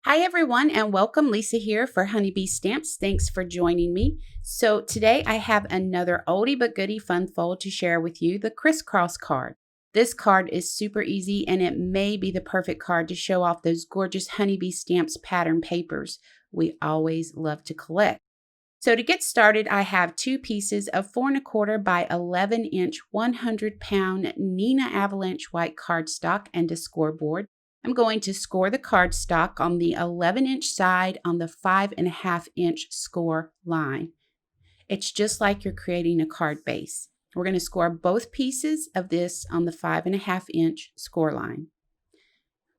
Hi everyone and welcome. Lisa here for Honeybee Stamps. Thanks for joining me. So today I have another oldie but goodie fun fold to share with you, the Criss Cross card. This card is super easy and it may be the perfect card to show off those gorgeous Honeybee Stamps pattern papers we always love to collect. So to get started, I have two pieces of 4 1/4 by 11 inch 100-pound Neenah Avalanche white cardstock and a scoreboard. I'm going to score the cardstock on the 11-inch side on the 5.5-inch score line. It's just like you're creating a card base. We're going to score both pieces of this on the 5.5-inch score line.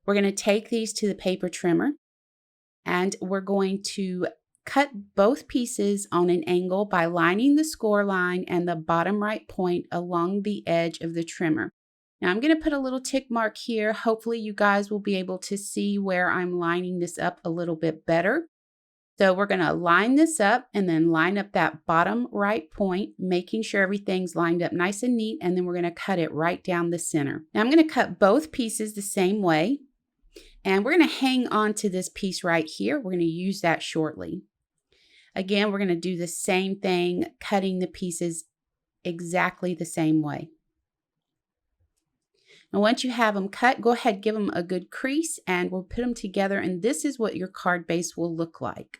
We're going to take these to the paper trimmer and we're going to cut both pieces on an angle by lining the score line and the bottom right point along the edge of the trimmer. Now I'm going to put a little tick mark here. Hopefully you guys will be able to see where I'm lining this up a little bit better. So we're going to line this up and then line up that bottom right point, making sure everything's lined up nice and neat, and then we're going to cut it right down the center. Now I'm going to cut both pieces the same way, and we're going to hang on to this piece right here. We're going to use that shortly. Again, we're going to do the same thing, cutting the pieces exactly the same way. And once you have them cut, go ahead, give them a good crease, and we'll put them together, and this is what your card base will look like.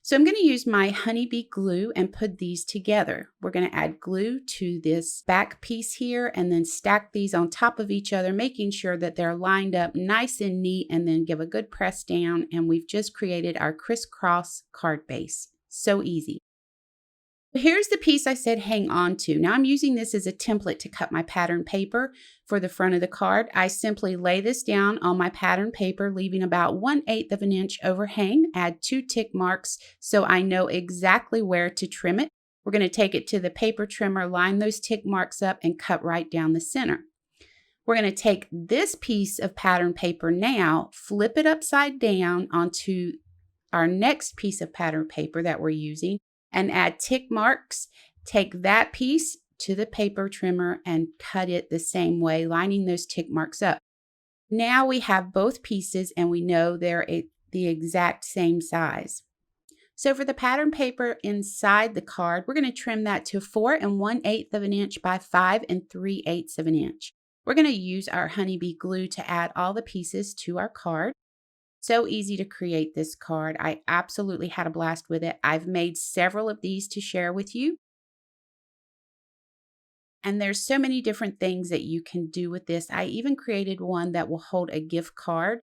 So I'm going to use my Honeybee glue and put these together. We're going to add glue to this back piece here and then stack these on top of each other, making sure that they're lined up nice and neat, and then give a good press down, and we've just created our Criss Cross card base. So easy. Here's the piece I said hang on to. Now I'm using this as a template to cut my pattern paper for the front of the card. I simply lay this down on my pattern paper, leaving about 1/8 of an inch overhang, add 2 tick marks so I know exactly where to trim it. We're going to take it to the paper trimmer, line those tick marks up, and cut right down the center. We're going to take this piece of pattern paper now, flip it upside down onto our next piece of pattern paper that we're using, and add tick marks. Take that piece to the paper trimmer and cut it the same way, lining those tick marks up. Now we have both pieces and we know they're the exact same size. So for the pattern paper inside the card, we're going to trim that to 4 1/8 of an inch by 5 3/8 of an inch. We're going to use our Honeybee glue to add all the pieces to our card. So easy to create this card. I absolutely had a blast with it. I've made several of these to share with you. And there's so many different things that you can do with this. I even created one that will hold a gift card.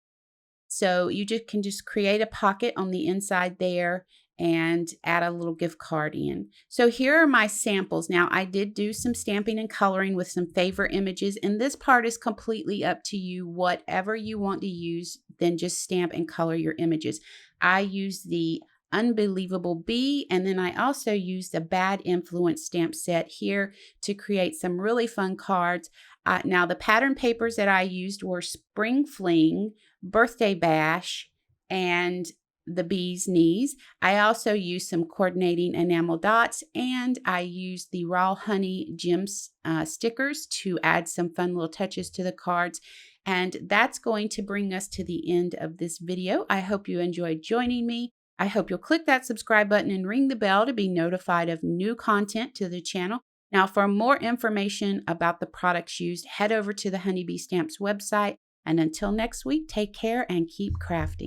So you can just create a pocket on the inside there and add a little gift card in. So here are my samples. Now I did do some stamping and coloring with some favorite images, and this part is completely up to you. Whatever you want to use, then just stamp and color your images. I use the UnBEElievable bee, and then I also use the Bad Influence stamp set here to create some really fun cards. Now the pattern papers that I used were Spring Fling, Birthday Bash, and the bee's knees. I also used some coordinating enamel dots, and I used the raw honey gems stickers to add some fun little touches to the cards. And that's going to bring us to the end of this video. I hope you enjoyed joining me. I hope you'll click that subscribe button and ring the bell to be notified of new content to the channel. Now, for more information about the products used, head over to the Honeybee Stamps website. And until next week, take care and keep crafting.